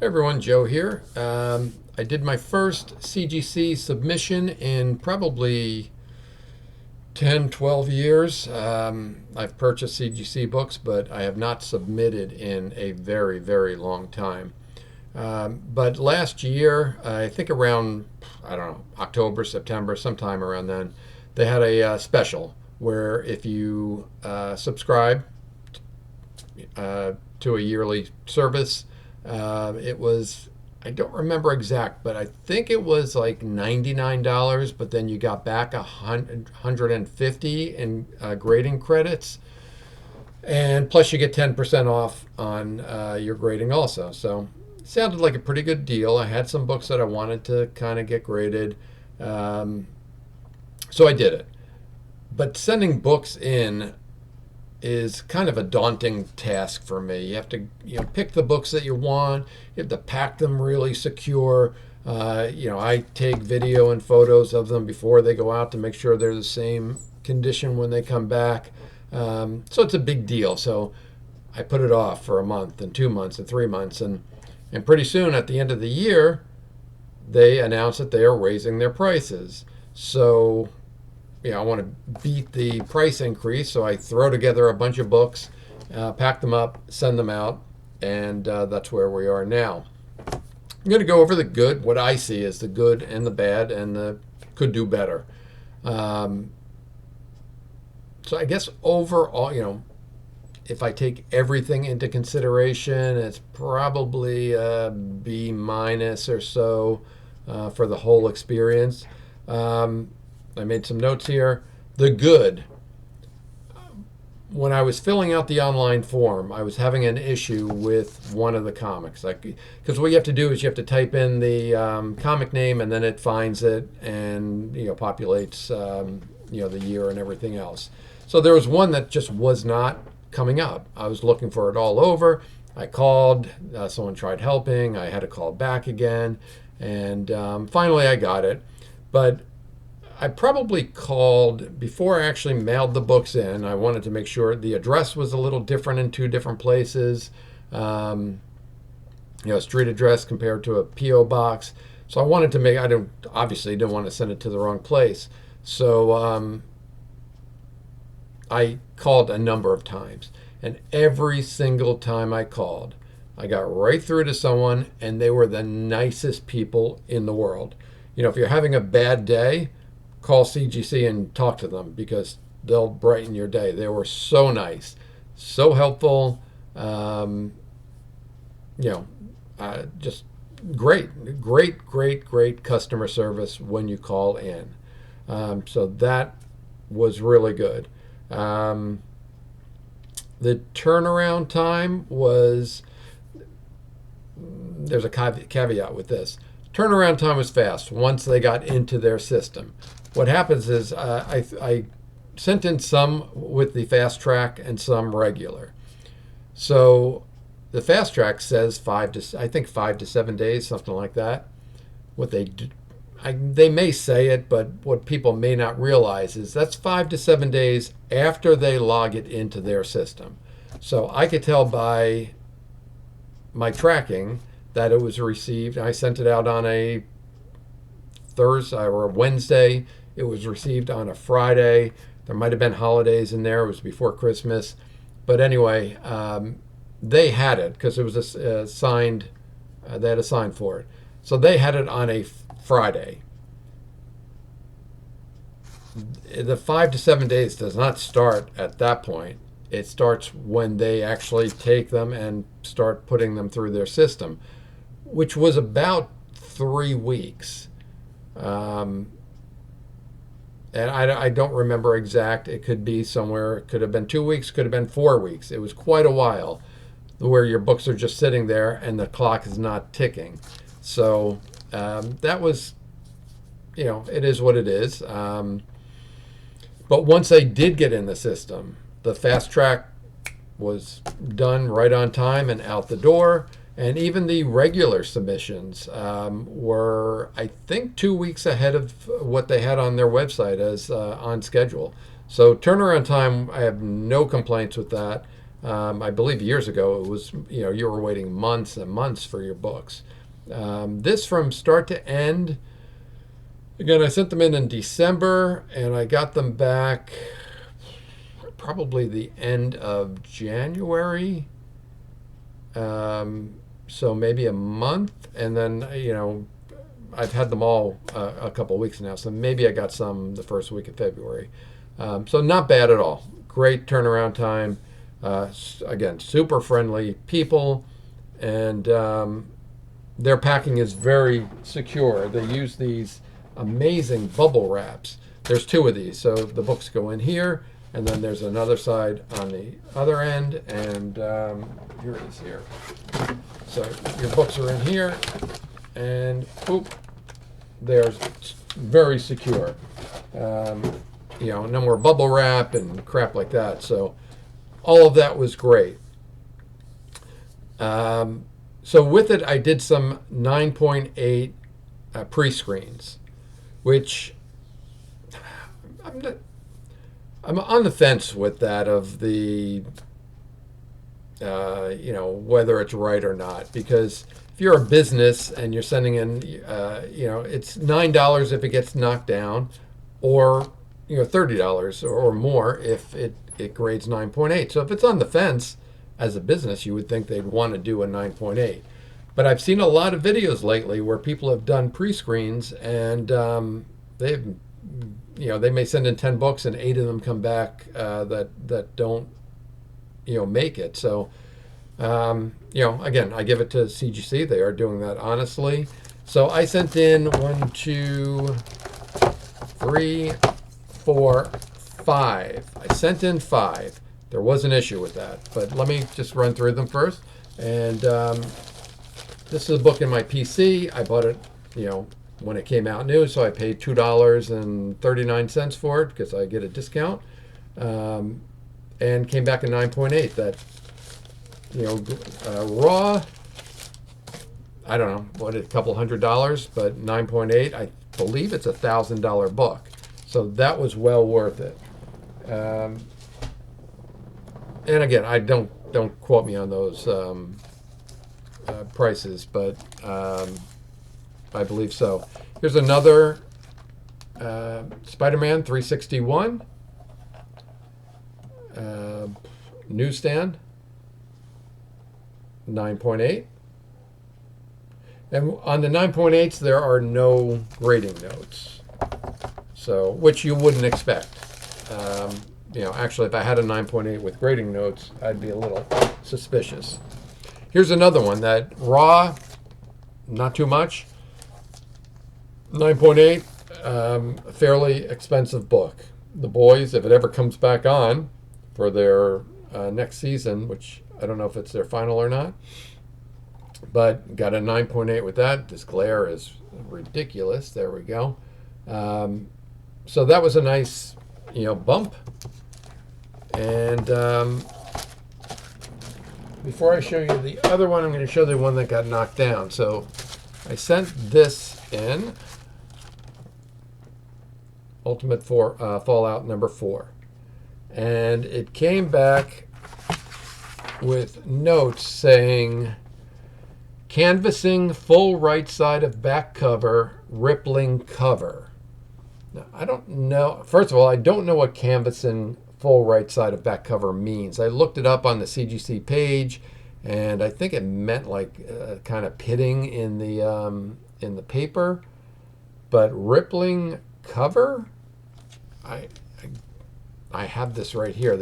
Hey everyone, Joe here. I did my first CGC submission in probably 10, 12 years. I've purchased CGC books, but I have not submitted in a very, very long time. But last year, I think around, I don't know, October, September, sometime around then, they had a special where if you subscribe to a yearly service, it was, I don't remember exact, but I think it was like $99, but then you got back 150 in grading credits. And plus you get 10% off on your grading also. So it sounded like a pretty good deal. I had some books that I wanted to kind of get graded. So I did it. But sending books in is kind of a daunting task for me. You have to, pick the books that you want. You have to pack them really secure. I take video and photos of them before they go out to make sure they're the same condition when they come back. So it's a big deal. So I put it off for a month and 2 months and 3 months, and pretty soon at the end of the year, they announced that they are raising their prices. So I want to beat the price increase, so I throw together a bunch of books, pack them up, send them out, and that's where we are now. I'm going to go over the good, what I see as the good and the bad, and the could do better. So I guess overall, if I take everything into consideration, it's probably a B minus or so for the whole experience. I made some notes here. The good. When I was filling out the online form, I was having an issue with one of the comics. Because what you have to do is you have to type in the comic name, and then it finds it and populates the year and everything else. So there was one that just was not coming up. I was looking for it all over. I called. Someone tried helping. I had to call back again, and finally I got it. But I probably called before I actually mailed the books in. I wanted to make sure the address was a little different in two different places. Street address compared to a P.O. box. So I wanted to make, obviously didn't want to send it to the wrong place. So I called a number of times. And every single time I called, I got right through to someone, and they were the nicest people in the world. If you're having a bad day, call CGC and talk to them because they'll brighten your day. They were so nice, so helpful, just great customer service when you call in. So that was really good. The turnaround time was, there's a caveat with this. Turnaround time was fast once they got into their system. What happens is I sent in some with the fast track and some regular. So the fast track says 5 to 7 days, something like that. What they do, they may say it, but what people may not realize is that's 5 to 7 days after they log it into their system. So I could tell by my tracking that it was received. I sent it out on a Thursday or a Wednesday. It was received on a Friday. There might have been holidays in there. It was before Christmas. But anyway, they had it because it was assigned. They had a sign for it. So they had it on a Friday. The 5 to 7 days does not start at that point. It starts when they actually take them and start putting them through their system, which was about 3 weeks. And I don't remember exact. It could be somewhere. It could have been 2 weeks. Could have been 4 weeks. It was quite a while where your books are just sitting there and the clock is not ticking. So that was, it is what it is. But once they did get in the system, the fast track was done right on time and out the door. And even the regular submissions were, I think, 2 weeks ahead of what they had on their website as on schedule. So turnaround time, I have no complaints with that. I believe years ago it was, you were waiting months and months for your books. This from start to end, again, I sent them in December, and I got them back probably the end of January. So maybe a month, and then, I've had them all a couple of weeks now, so maybe I got some the first week of February. So not bad at all. Great turnaround time. Again, super friendly people, and their packing is very secure. They use these amazing bubble wraps. There's two of these, so the books go in here, and then there's another side on the other end, and here it is here. So your books are in here, and they're very secure. No more bubble wrap and crap like that. So all of that was great. So with it, I did some 9.8 pre-screens, which I'm on the fence with that of the, whether it's right or not, because if you're a business and you're sending in, it's $9 if it gets knocked down, or $30 or more if it grades 9.8. So if it's on the fence as a business, you would think they'd want to do a 9.8. But I've seen a lot of videos lately where people have done pre-screens, and they've, they may send in 10 books and 8 of them come back that don't, make it. So, again, I give it to CGC. They are doing that honestly. So I sent in 1, 2, 3, 4, 5. I sent in 5. There was an issue with that, but let me just run through them first. And this is a book in my PC. I bought it, when it came out new, so I paid $2.39 for it because I get a discount, and came back in 9.8. That, raw, I don't know, a couple $100, but 9.8, I believe it's $1,000 book. So that was well worth it. And again, I don't quote me on those prices, but I believe so. Here's another Spider-Man 361 newsstand, 9.8. And on the 9.8s, there are no grading notes, so which you wouldn't expect. Actually, if I had a 9.8 with grading notes, I'd be a little suspicious. Here's another one that raw, not too much. 9.8, fairly expensive book. The Boys, if it ever comes back on for their next season, which I don't know if it's their final or not, but got a 9.8 with that. This glare is ridiculous. There we go. So that was a nice, bump. And before I show you the other one, I'm going to show the one that got knocked down. So I sent this in, Ultimate Fallout number 4. And it came back with notes saying, canvassing full right side of back cover, rippling cover. Now, I don't know. First of all, I don't know what canvassing full right side of back cover means. I looked it up on the CGC page, and I think it meant like kind of pitting in the paper. But rippling cover, I have this right here.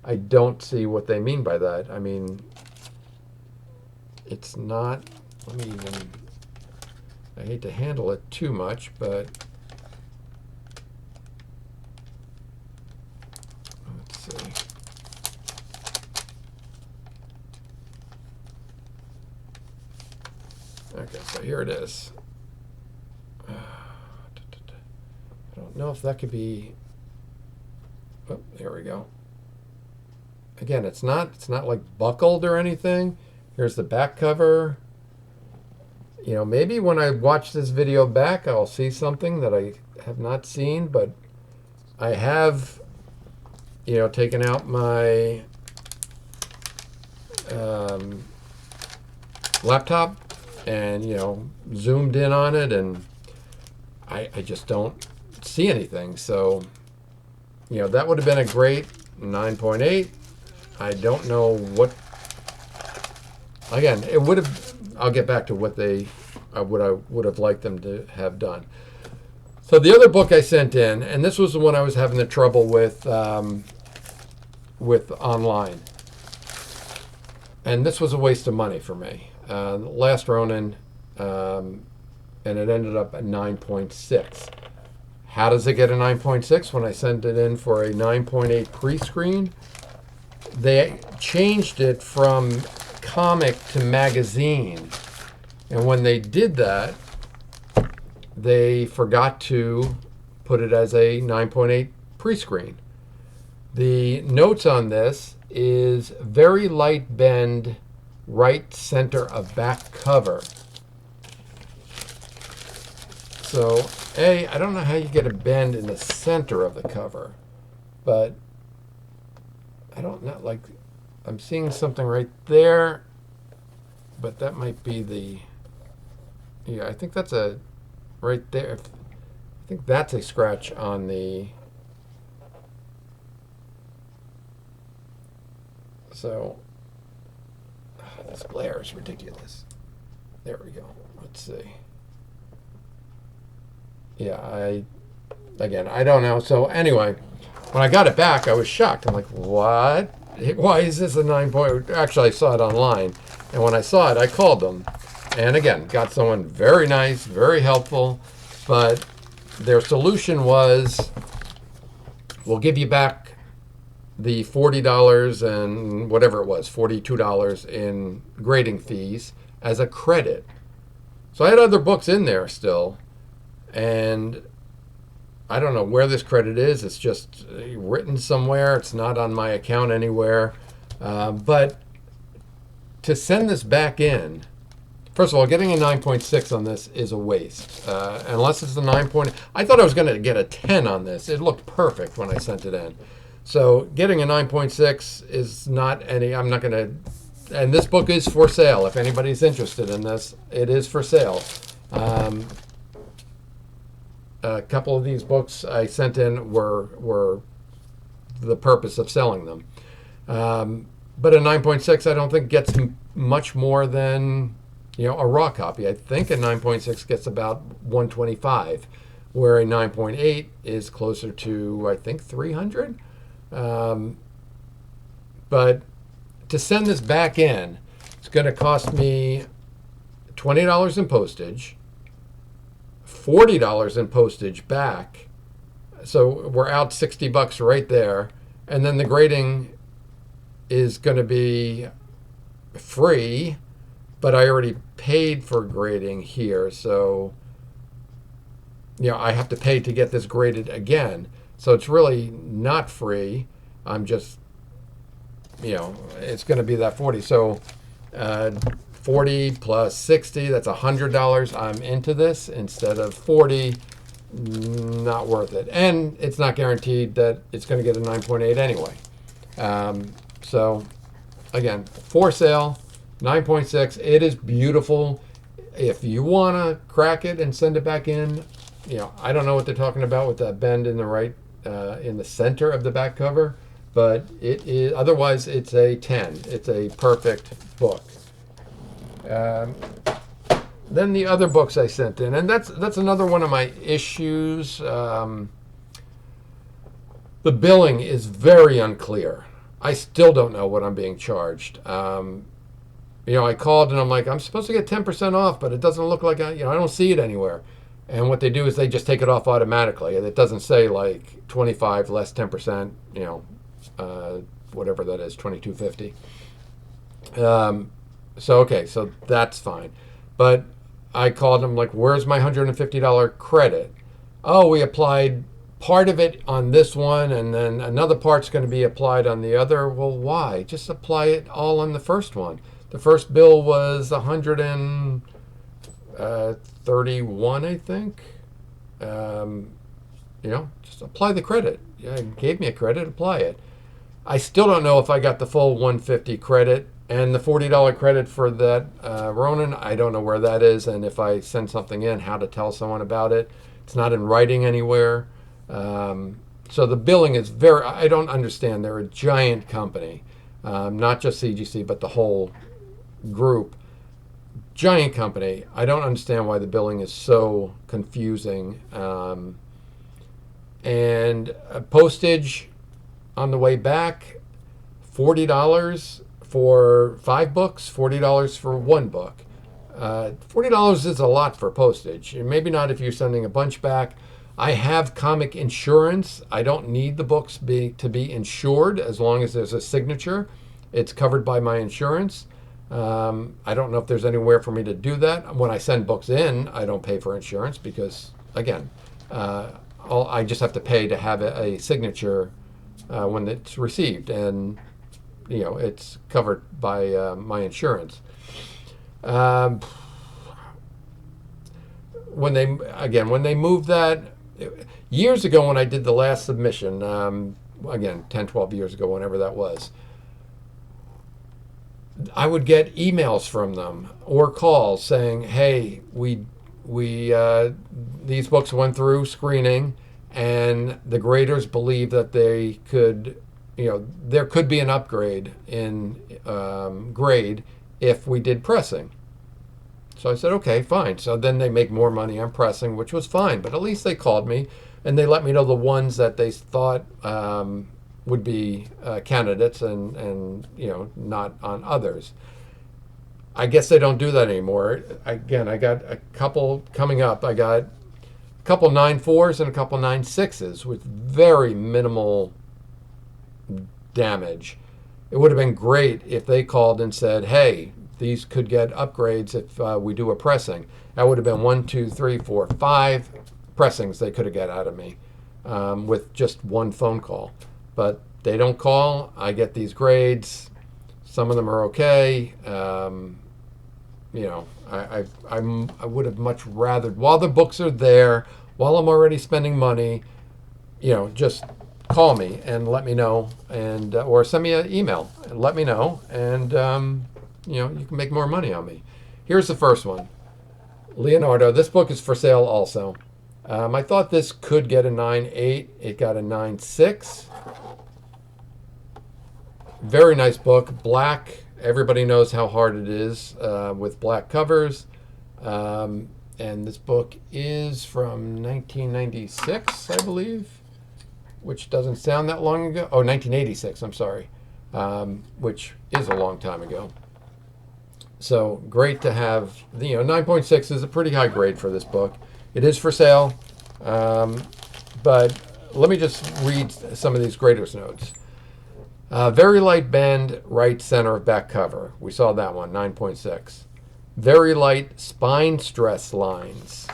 I don't see what they mean by that. I mean, it's not. I hate to handle it too much, but let's see. Okay, so here it is. I don't know if that could be. Oh, there we go. Again, it's not like buckled or anything. Here's the back cover. Maybe when I watch this video back, I'll see something that I have not seen, but I have, taken out my um, laptop and, zoomed in on it, and I just don't see anything. So, that would have been a great 9.8. I don't know what, again, it would have, I'll get back to what I would have liked them to have done. So the other book I sent in, and this was the one I was having the trouble with online. And this was a waste of money for me. Last Ronin, and it ended up at 9.6. How does it get a 9.6? When I sent it in for a 9.8 pre-screen, they changed it from comic to magazine. And when they did that, they forgot to put it as a 9.8 pre-screen. The notes on this is very light bend, right center of back cover. So, I don't know how you get a bend in the center of the cover, but I don't know, like, I'm seeing something right there, but that might be I think that's right there. I think that's a scratch on the, so, this glare is ridiculous. There we go. Let's see. Yeah, I don't know. So anyway, when I got it back, I was shocked. I'm like, what? Why is this a 9.0? Actually, I saw it online. And when I saw it, I called them. And again, got someone very nice, very helpful. But their solution was, we'll give you back the $40 and whatever it was, $42 in grading fees as a credit. So I had other books in there still. And I don't know where this credit is. It's just written somewhere. It's not on my account anywhere. But to send this back in, first of all, getting a 9.6 on this is a waste. Unless it's the 9. I thought I was going to get a 10 on this. It looked perfect when I sent it in. So getting a 9.6 is not any, I'm not going to, and this book is for sale. If anybody's interested in this, it is for sale. A couple of these books I sent in were the purpose of selling them. But a 9.6 I don't think gets much more than, a raw copy. I think a 9.6 gets about 125, where a 9.8 is closer to, I think, 300. But to send this back in, it's going to cost me $20 in postage, $40 in postage back. So we're out $60 right there. And then the grading is going to be free, but I already paid for grading here. So, I have to pay to get this graded again. So it's really not free. I'm just, it's going to be that 40. So 40 plus 60, that's $100. I'm into this instead of 40. Not worth it. And it's not guaranteed that it's going to get a 9.8 anyway. So again, for sale, 9.6. It is beautiful. If you want to crack it and send it back in, I don't know what they're talking about with that bend in the right, in the center of the back cover, but it is, otherwise it's a 10. It's a perfect book. Then the other books I sent in, and that's another one of my issues. The billing is very unclear. I still don't know what I'm being charged. I called and I'm like, I'm supposed to get 10% off, but it doesn't look like I don't see it anywhere. And what they do is they just take it off automatically, and it doesn't say like 25 less 10%. Whatever that is, $22.50. So that's fine. But I called them like, where's my $150 credit? Oh, we applied part of it on this one, and then another part's going to be applied on the other. Well, why? Just apply it all on the first one. The first bill was $131, I think. Just apply the credit. Yeah, it gave me a credit, apply it. I still don't know if I got the full $150 credit And the $40 credit for that Ronin, I don't know where that is, and if I send something in, how to tell someone about it. It's not in writing anywhere. So the billing is very, I don't understand. They're a giant company, not just CGC, but the whole group. Giant company. I don't understand why the billing is so confusing. And postage on the way back, $40 for 5 books, $40 for 1 book. $40 is a lot for postage. And maybe not if you're sending a bunch back. I have comic insurance. I don't need the books to be insured as long as there's a signature. It's covered by my insurance. I don't know if there's anywhere for me to do that. When I send books in, I don't pay for insurance because, again, I just have to pay to have a signature when it's received, and it's covered by my insurance. When they moved that years ago, when I did the last submission, again 10, 12 years ago, whenever that was, I would get emails from them or calls saying, "Hey, we these books went through screening, and the graders believe that they could, there could be an upgrade in grade if we did pressing." So I said, "Okay, fine." So then they make more money on pressing, which was fine, but at least they called me and they let me know the ones that they thought would be candidates, and not on others. I guess they don't do that anymore. Again, I got a couple coming up. I got a couple 9.4s and a couple 9.6s with very minimal damage. It would have been great if they called and said, "Hey, these could get upgrades if we do a pressing." That would have been 1, 2, 3, 4, 5 pressings they could have got out of me with just one phone call. But they don't call. I get these grades. Some of them are okay. I would have much rather, while the books are there, while I'm already spending money, just call me and let me know, and or send me an email and let me know, and you can make more money on me. Here's the first one, Leonardo. This book is for sale also. I thought this could get a 9.8. It got a 9.6. Very nice book. Black. Everybody knows how hard it is with black covers. And this book is from 1996, I believe, which doesn't sound that long ago. Oh, 1986, I'm sorry, which is a long time ago. So great to have. 9.6 is a pretty high grade for this book. It is for sale, but let me just read some of these graders' notes. Very light bend, right center of back cover. We saw that one, 9.6. Very light spine stress lines,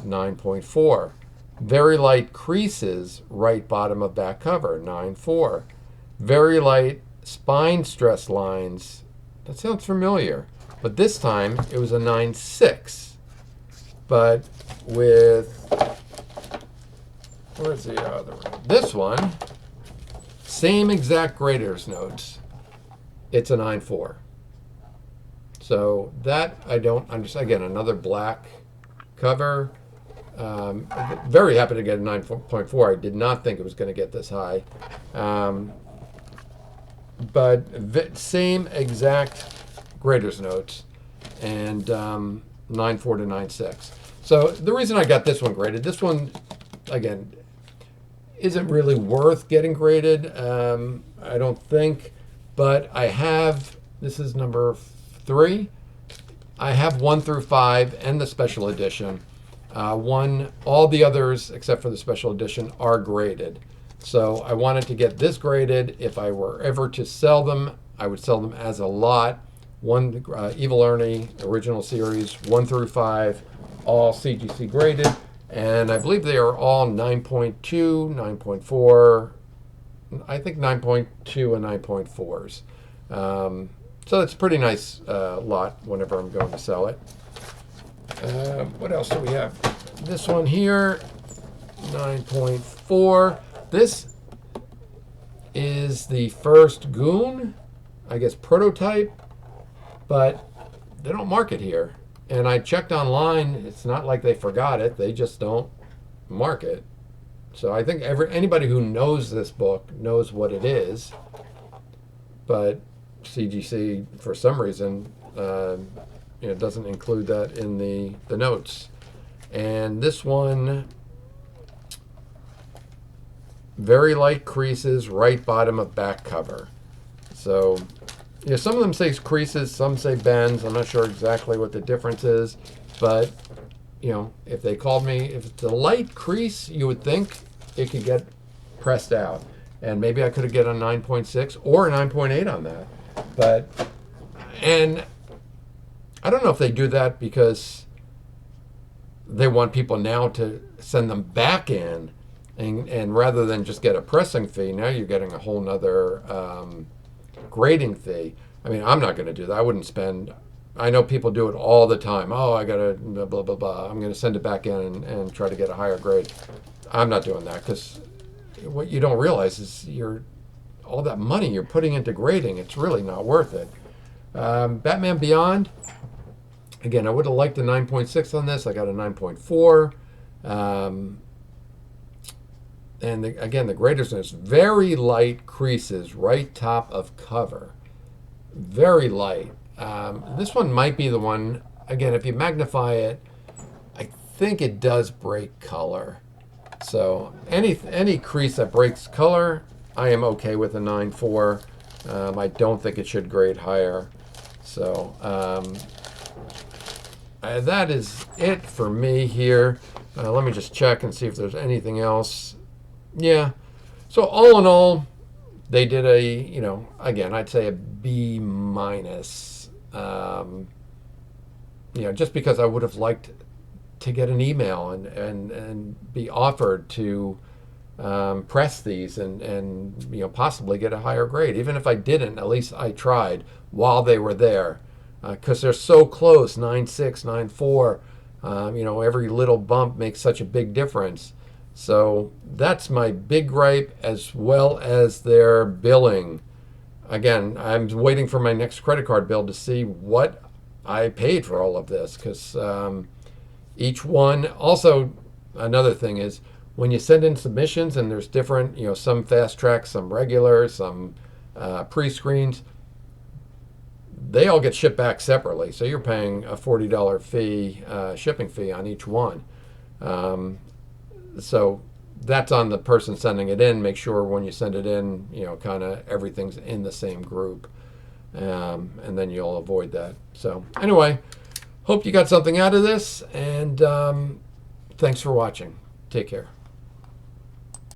9.4. Very light creases, right bottom of back cover, 9.4. Very light spine stress lines. That sounds familiar, but this time it was a 9.6. But with, where's the other one? This one, same exact graders notes. It's a 9.4. So that I don't understand. Again, another black cover. Very happy to get a 9.4. I did not think it was going to get this high. But same exact graders notes, and 9.4 to 9.6. So the reason I got this one graded, this one, again, isn't really worth getting graded, I don't think, but I have, this is number 3. I have 1 through 5 and the special edition. All the others except for the special edition are graded. So I wanted to get this graded. If I were ever to sell them, I would sell them as a lot. Evil Ernie original series, 1 through 5, all CGC graded. And I believe they are all 9.2, 9.4, I think 9.2 and 9.4s. So it's a pretty nice lot whenever I'm going to sell it. What else do we have? This one here, 9.4. This is the first Goon, I guess, prototype. but they don't mark it here. And I checked online. It's not like they forgot it. They just don't mark it. So I think anybody who knows this book knows what it is, but CGC, for some reason, doesn't include that in the notes. And this one, very light creases, right bottom of back cover. So, some of them say creases, some say bends. I'm not sure exactly what the difference is, but if they called me, if it's a light crease, you would think it could get pressed out. And maybe I could have get a 9.6 or a 9.8 on that. And I don't know if they do that because they want people now to send them back in, and rather than just get a pressing fee, now you're getting a whole nother grading fee. I mean, I'm not going to do that. I wouldn't spend. I know people do it all the time. Oh, I got to blah, blah, blah, blah. I'm going to send it back in and try to get a higher grade. I'm not doing that, because what you don't realize is all that money you're putting into grading, it's really not worth it. Batman Beyond, again, I would have liked a 9.6 on this. I got a 9.4. And again, the graders, is very light creases, right top of cover. Very light. This one might be the one, again, if you magnify it, I think it does break color. So any crease that breaks color, I am okay with a 9.4. I don't think it should grade higher. So that is it for me here. Let me just check and see if there's anything else. Yeah. So all in all, they did again, I'd say a B minus. Just because I would have liked to get an email and be offered to press these and possibly get a higher grade. Even if I didn't, at least I tried while they were there, because they're so close, 9.6, 9.4. Every little bump makes such a big difference. So that's my big gripe, as well as their billing. Again, I'm waiting for my next credit card bill to see what I paid for all of this, because each one. Also, another thing is, when you send in submissions and there's different, some fast track, some regular, some pre-screens, they all get shipped back separately. So you're paying a $40 fee, shipping fee on each one. So that's on the person sending it in. Make sure when you send it in, kind of everything's in the same group. And then you'll avoid that. So anyway, hope you got something out of this, and thanks for watching. Take care.